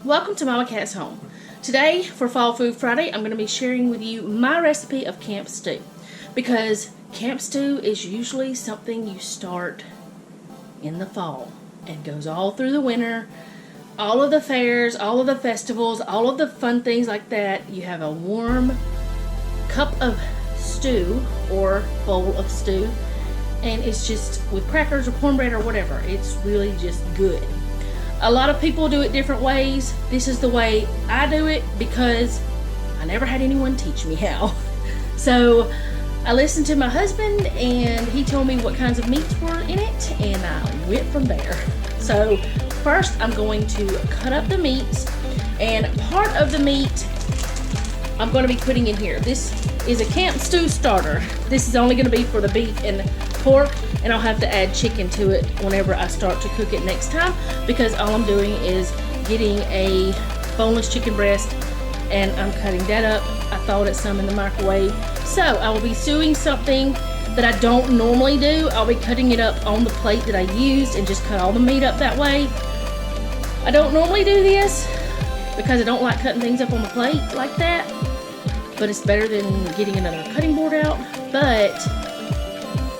Welcome to Mama Cat's Home. Today, for Fall Food Friday, I'm going to be sharing with you my recipe of camp stew. Because camp stew is usually something you start in the fall and goes all through the winter. All of the fairs, all of the festivals, all of the fun things like that. You have a warm cup of stew or bowl of stew, and it's just with crackers or cornbread or whatever. It's really just good. A lot of people do it different ways. This is the way I do it because I never had anyone teach me how. So I listened to my husband and he told me what kinds of meats were in it, and I went from there. So first I'm going to cut up the meats, and part of the meat I'm going to be putting in here. This is a camp stew starter. This is only going to be for the beef and pork, and I'll have to add chicken to it whenever I start to cook it next time, because all I'm doing is getting a boneless chicken breast and I'm cutting that up. I thawed it some in the microwave. So I will be stewing something that I don't normally do. I'll be cutting it up on the plate that I used and just cut all the meat up that way. I don't normally do this because I don't like cutting things up on the plate like that, but it's better than getting another cutting board out. But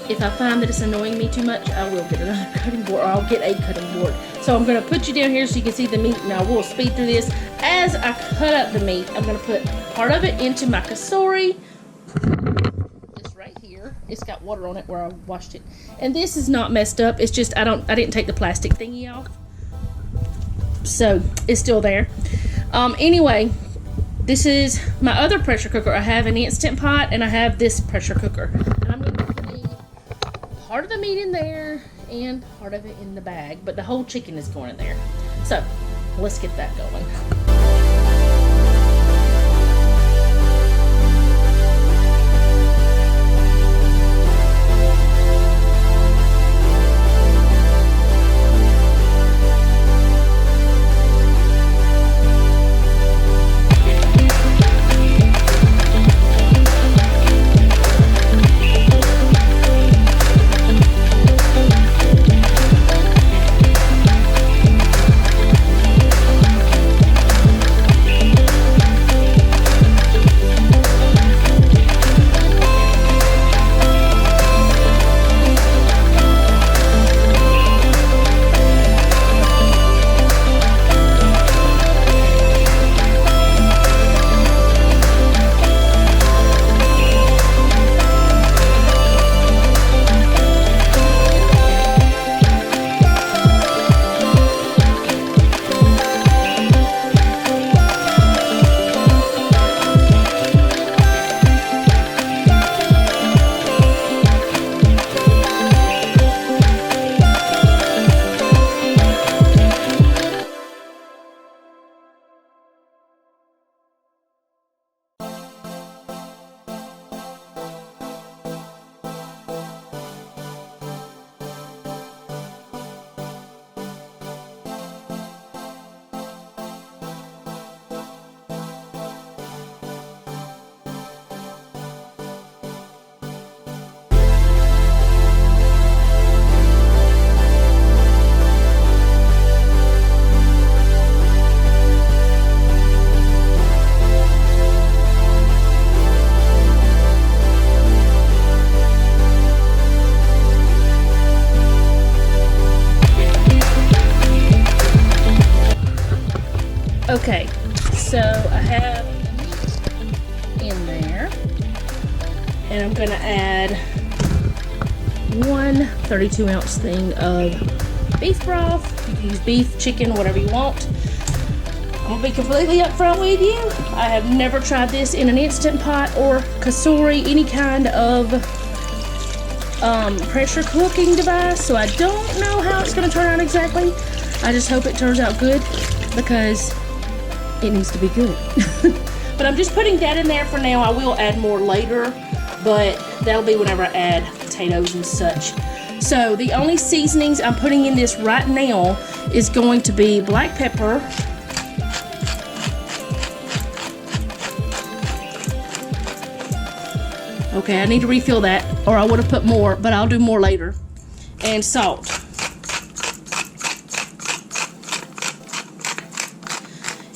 if I find that it's annoying me too much, I will get another cutting board, or I'll get a cutting board. So I'm going to put you down here so you can see the meat, and I will speed through this. As I cut up the meat, I'm going to put part of it into my cassourie. This right here. It's got water on it where I washed it. And this is not messed up. It's just I didn't take the plastic thingy off. So it's still there. Anyway, this is my other pressure cooker. I have an Instant Pot and I have this pressure cooker. And I'm going to be putting part of the meat in there and part of it in the bag, but the whole chicken is going in there. So let's get that going. Okay, so I have meat in there, and I'm going to add one 32-ounce thing of beef broth. You can use beef, chicken, whatever you want. I'm going to be completely upfront with you. I have never tried this in an Instant Pot or cassourie, any kind of pressure cooking device, so I don't know how it's going to turn out exactly. I just hope it turns out good, because it needs to be good. But I'm just putting that in there for now. I will add more later, but that'll be whenever I add potatoes and such. So the only seasonings I'm putting in this right now is going to be black pepper, okay, I need to refill that, or I would have put more, but I'll do more later, and salt.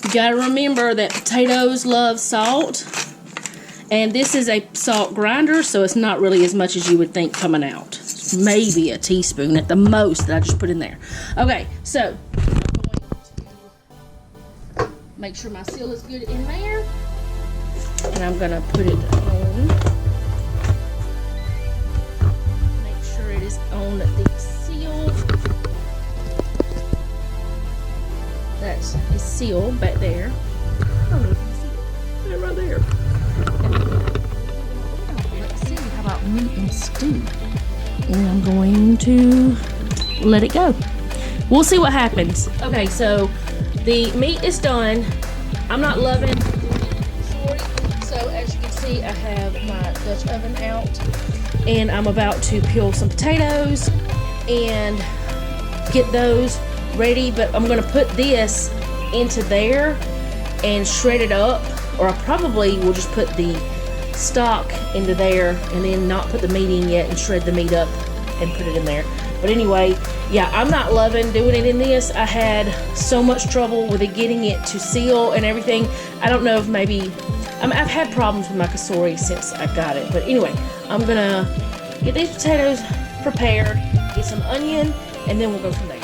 You gotta remember that potatoes love salt. And this is a salt grinder, so it's not really as much as you would think coming out. It's maybe a teaspoon at the most that I just put in there. Okay, so I'm going to make sure my seal is good in there. And I'm gonna put it on. Make sure it is on the seal. That's a seal back there. I don't know if you see it. Put it right there. Let's see, how about meat and stew? And I'm going to let it go. We'll see what happens. Okay, so the meat is done. I'm not loving sorry. So as you can see, I have my Dutch oven out, and I'm about to peel some potatoes and get those ready. But I'm gonna put this into there and shred it up, or I probably will just put the stock into there and then not put the meat in yet and shred the meat up and put it in there. But anyway, yeah, I'm not loving doing it in this. I had so much trouble with it getting it to seal and everything. I don't know if maybe I've had problems with my cassoulet since I got it. But anyway, I'm gonna get these potatoes prepared, get some onion, and then we'll go from there.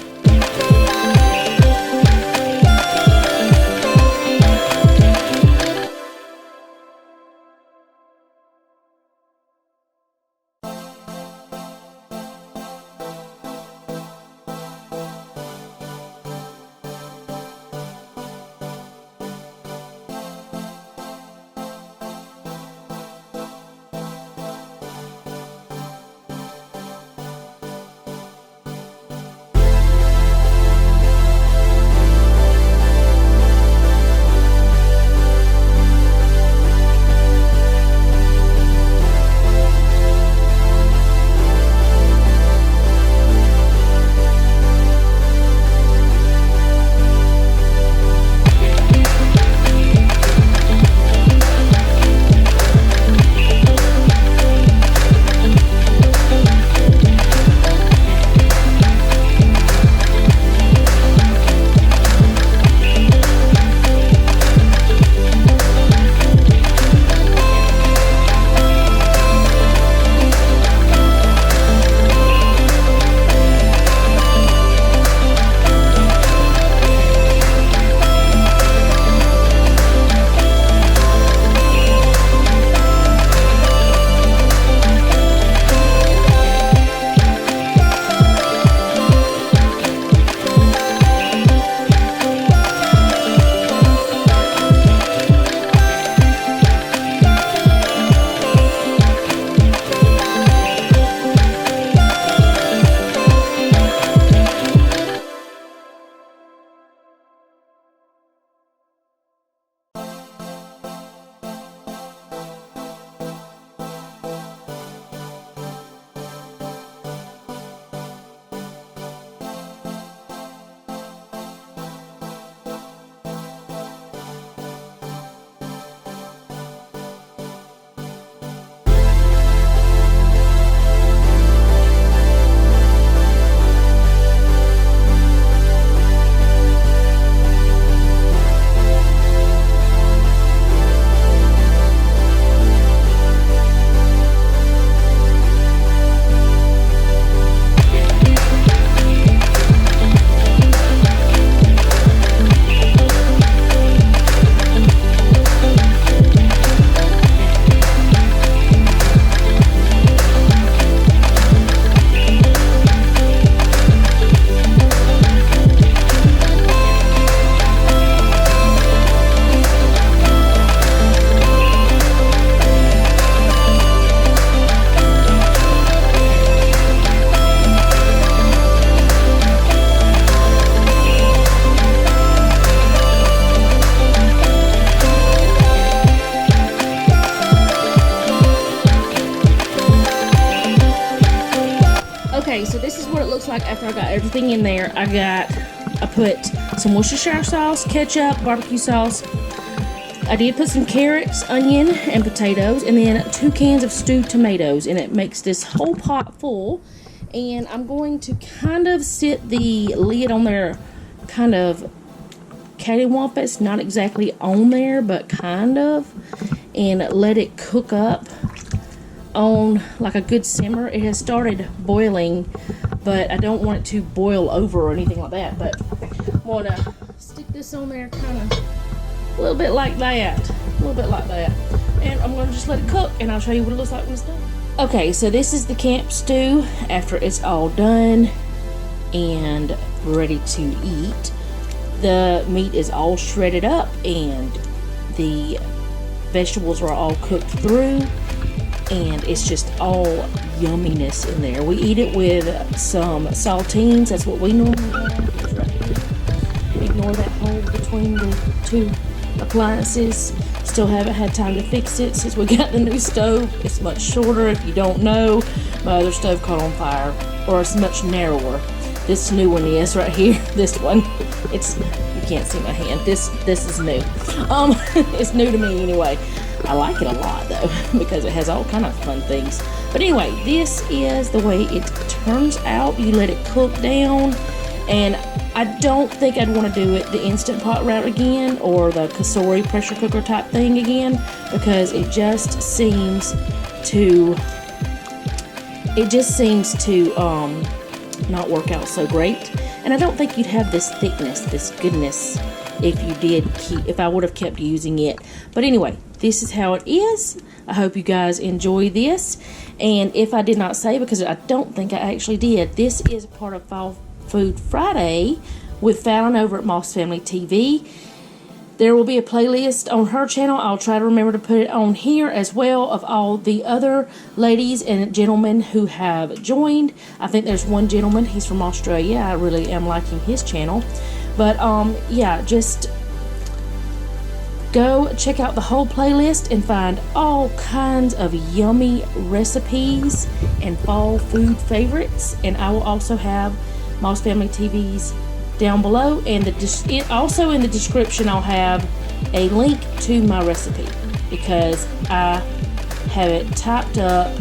Okay, so this is what it looks like after I got everything in there. I put some Worcestershire sauce, ketchup, barbecue sauce. I did put some carrots, onion, and potatoes, and then 2 cans of stewed tomatoes, and it makes this whole pot full. And I'm going to kind of sit the lid on there kind of cattywampus, not exactly on there, but kind of, and let it cook up on like a good simmer. It has started boiling, but I don't want it to boil over or anything like that. But I'm gonna stick this on there kind of a little bit like that, and I'm gonna just let it cook, and I'll show you what it looks like when it's done. Okay, so this is the camp stew after it's all done and ready to eat. The meat is all shredded up and the vegetables are all cooked through, and it's just all yumminess in there. We eat it with some saltines. That's what we normally have. It's right here. Ignore that hole between the two appliances. Still haven't had time to fix it since we got the new stove. It's much shorter. If you don't know, my other stove caught on fire, or it's much narrower. This new one is right here. This one, you can't see my hand. This is new. It's new to me anyway. I like it a lot though because it has all kind of fun things. But anyway, this is the way it turns out. You let it cook down, and I don't think I'd want to do it the Instant Pot route again or the Kasori pressure cooker type thing again, because it just seems to not work out so great. And I don't think you'd have this thickness, this goodness, if I would have kept using it. But anyway, this is how it is. I hope you guys enjoy this. And if I did not say, because I don't think I actually did, this is part of Fall Food Friday with Fallon over at Moss Family TV. There will be a playlist on her channel. I'll try to remember to put it on here as well, of all the other ladies and gentlemen who have joined. I think there's one gentleman. He's from Australia. I really am liking his channel. But yeah, just go check out the whole playlist and find all kinds of yummy recipes and fall food favorites. And I will also have Moss Family TV's down below, and also in the description I'll have a link to my recipe, because I have it typed up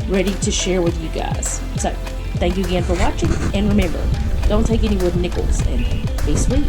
ready to share with you guys. So thank you again for watching, and remember, don't take any wooden nickels, and be sweet.